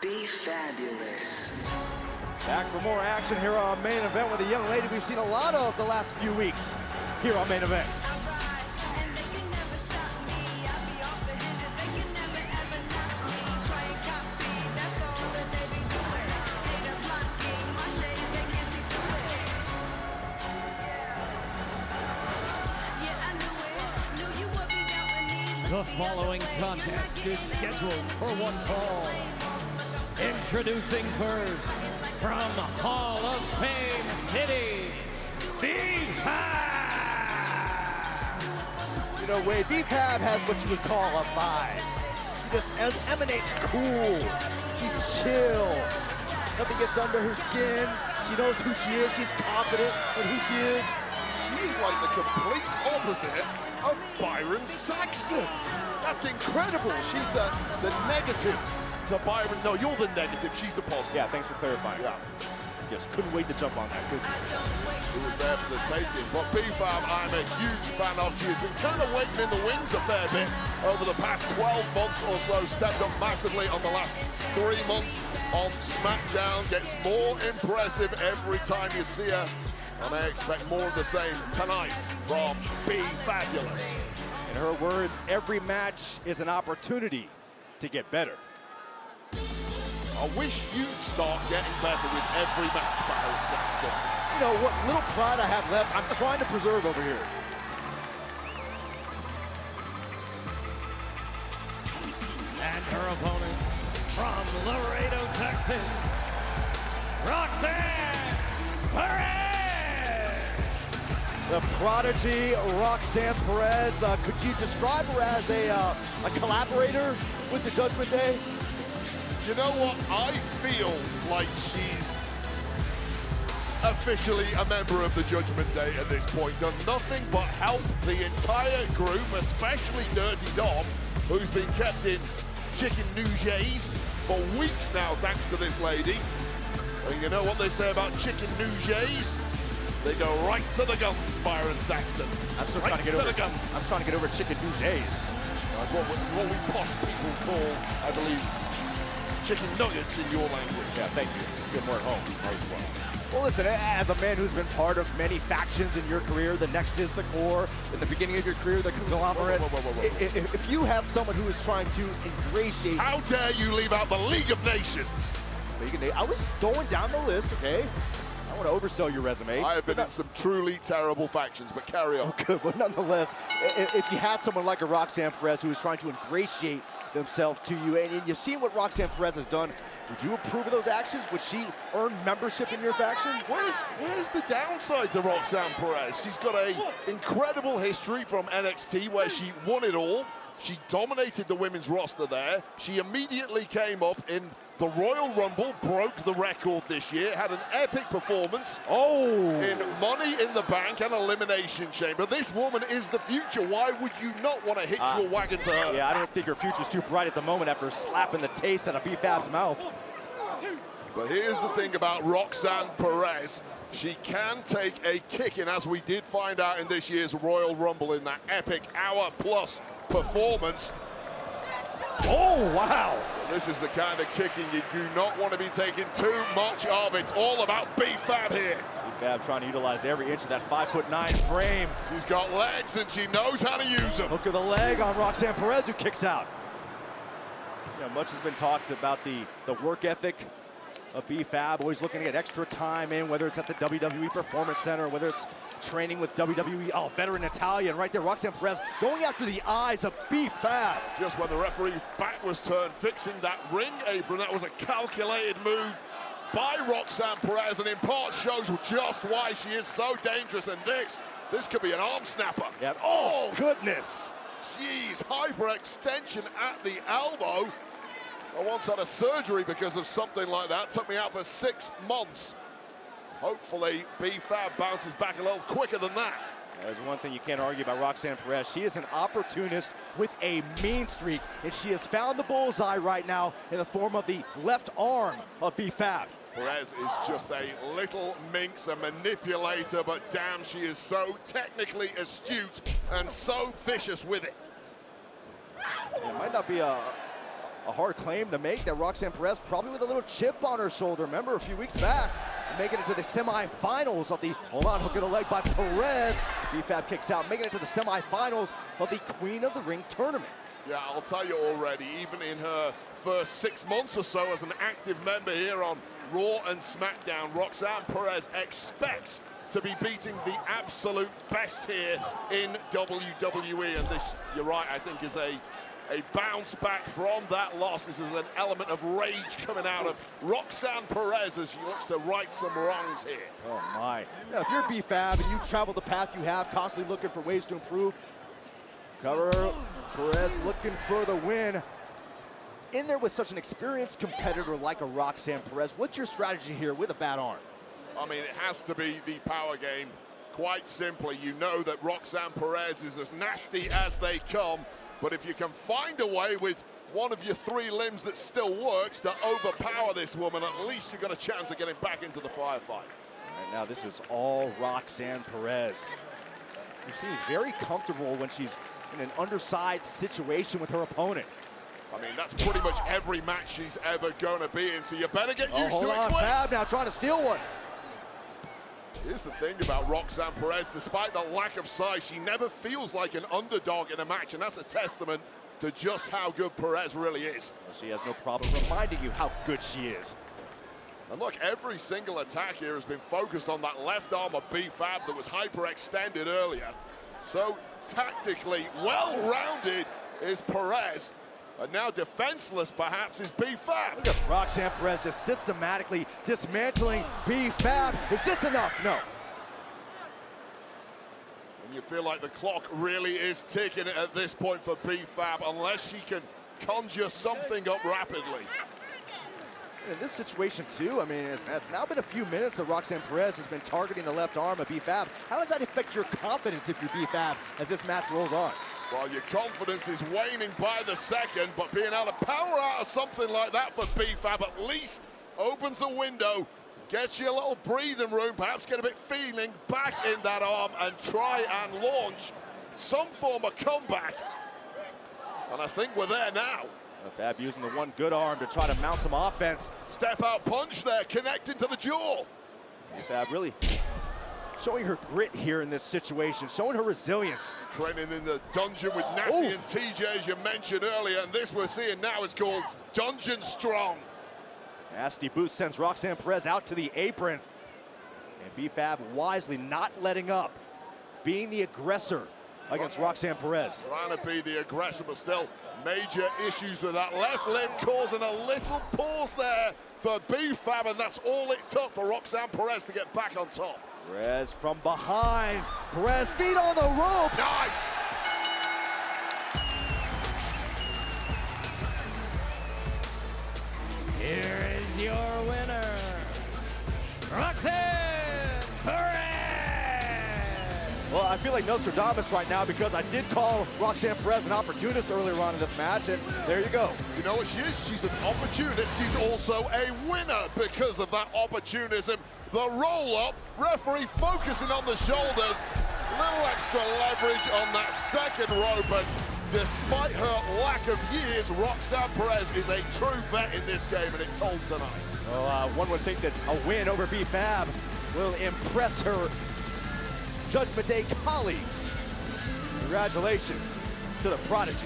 Be fabulous. Back for more action here on Main Event with a young lady we've seen a lot of the last few weeks here on Main Event. The following contest is scheduled for one fall. Introducing first, from Hall of Fame City, B-Fab! You know, Wade, B-Fab has what you would call a vibe. She just emanates cool. She's chill. Nothing gets under her skin. She knows who she is. She's confident in who she is. She's like the complete opposite of Byron Saxton. That's incredible. She's the negative to Byron. No, you're the negative. She's the positive. Yeah, thanks for clarifying. Yeah. Just couldn't wait to jump on that, could you? It was there for the taking. But B-Fab, I'm a huge fan of. She has been kind of waiting in the wings a fair bit over the past 12 months or so. Stepped up massively on the last 3 months on SmackDown. Gets more impressive every time you see her. And I expect more of the same tonight from B-Fabulous. In her words, every match is an opportunity to get better. I wish you'd start getting better with every match, Byron Saxton. You know, what little pride I have left, I'm trying to preserve over here. And her opponent, from Laredo, Texas, Roxanne Perez! The prodigy, Roxanne Perez. Could you describe her as a collaborator with the Judgment Day? You know what? I feel like she's officially a member of the Judgment Day at this point. Done nothing but help the entire group, especially Dirty Dom, who's been kept in chicken nougates for weeks now, thanks to this lady. And you know what they say about chicken nougates? They go right to the guns, Byron Saxton. I'm still right trying to get over the guns. I'm trying to get over chicken nougates. What we posh people call, I believe, chicken nuggets in your language. Yeah, thank you. Feel more at home. Well, listen, as a man who's been part of many factions in your career, the next is the core. In the beginning of your career, the conglomerate. If you have someone who is trying to ingratiate... How dare you leave out the League of Nations? I was going down the list, okay? I want to oversell your resume. I have been in some truly terrible factions, but carry on. Oh, good, but nonetheless, if you had someone like a Roxanne Perez who is trying to ingratiate themselves to you, and you've seen what Roxanne Perez has done, would you approve of those actions? Would she earn membership in your faction? Where's the downside to Roxanne Perez? She's got an incredible history from NXT where she won it all. She dominated the women's roster there. She immediately came up in the Royal Rumble, broke the record this year, had an epic performance in Money in the Bank and Elimination Chamber. This woman is the future. Why would you not want to hitch your wagon to her? Yeah, I don't think her future's too bright at the moment after slapping the taste out of B-Fab's mouth. But here's the thing about Roxanne Perez. She can take a kicking, as we did find out in this year's Royal Rumble in that epic hour-plus performance. Oh, wow. This is the kind of kicking you do not want to be taking too much of. It's all about B-Fab here. B-Fab trying to utilize every inch of that 5'9" frame. She's got legs and she knows how to use them. Hook of the leg on Roxanne Perez, who kicks out. You know, much has been talked about the work ethic of B-Fab, always looking to get extra time in, whether it's at the WWE Performance Center, whether it's training with WWE, veteran Italian right there, Roxanne Perez going after the eyes of B-Fab. Just when the referee's back was turned, fixing that ring apron, that was a calculated move by Roxanne Perez, and in part shows just why she is so dangerous, and this could be an arm snapper. Yeah. Oh, goodness. Jeez, hyperextension at the elbow. I once had a surgery because of something like that. Took me out for 6 months. Hopefully, B-Fab bounces back a little quicker than that. There's one thing you can't argue about Roxanne Perez. She is an opportunist with a mean streak, and she has found the bullseye right now in the form of the left arm of B-Fab. Perez is just a little minx, a manipulator, but damn, she is so technically astute and so vicious with it. It might not be a a hard claim to make that Roxanne Perez probably with a little chip on her shoulder. Remember a few weeks back, making it to the semifinals of the, hold on, hook of the leg by Perez. B-Fab kicks out, making it to the semifinals of the Queen of the Ring tournament. Yeah, I'll tell you already, even in her first 6 months or so as an active member here on Raw and SmackDown, Roxanne Perez expects to be beating the absolute best here in WWE. And this, you're right, I think is a bounce back from that loss. This is an element of rage coming out of Roxanne Perez as she looks to right some wrongs here. Oh my. Now, if you're B-Fab and you travel the path you have, constantly looking for ways to improve, cover Perez looking for the win. In there with such an experienced competitor like a Roxanne Perez, what's your strategy here with a bad arm? I mean, it has to be the power game. Quite simply, you know that Roxanne Perez is as nasty as they come, but if you can find a way with one of your three limbs that still works to overpower this woman, at least you've got a chance of getting back into the firefight. All right, now this is all Roxanne Perez. She seems very comfortable when she's in an undersized situation with her opponent. I mean, that's pretty much every match she's ever gonna be in, so you better get used to it quick. Fab now trying to steal one. Here's the thing about Roxanne Perez, despite the lack of size, she never feels like an underdog in a match, and that's a testament to just how good Perez really is. Well, she has no problem reminding you how good she is. And look, every single attack here has been focused on that left arm of B-Fab that was hyperextended earlier. So tactically well-rounded is Perez. And now defenseless, perhaps, is B-Fab. Look at Roxanne Perez just systematically dismantling B-Fab. Is this enough? No. And you feel like the clock really is ticking at this point for B-Fab, unless she can conjure something up rapidly. In this situation, too, I mean, it's now been a few minutes that Roxanne Perez has been targeting the left arm of B-Fab. How does that affect your confidence if you're B-Fab as this match rolls on? Well, your confidence is waning by the second, but being able to power out of something like that for B-Fab at least opens a window, gets you a little breathing room, perhaps get a bit feeling back in that arm and try and launch some form of comeback. And I think we're there now. Fab using the one good arm to try to mount some offense. Step out punch there, connecting to the jaw. Fab really showing her grit here in this situation, showing her resilience. Training in the dungeon with Natty and TJ, as you mentioned earlier, and this we're seeing now is called Dungeon Strong. Nasty boot sends Roxanne Perez out to the apron. And B-Fab wisely not letting up, being the aggressor against Roxanne Perez. Trying to be the aggressor, but still major issues with that left limb, causing a little pause there for B-Fab, and that's all it took for Roxanne Perez to get back on top. Perez from behind. Perez feet on the rope. Nice. Here is your winner, Roxanne Perez. Well, I feel like Nostradamus right now because I did call Roxanne Perez an opportunist earlier on in this match, and there you go. You know what she is? She's an opportunist. She's also a winner because of that opportunism. The roll-up, referee focusing on the shoulders, little extra leverage on that second rope, and despite her lack of years, Roxanne Perez is a true vet in this game, and it told tonight. Well, one would think that a win over B-Fab will impress her Judgment Day colleagues. Congratulations to the Prodigy.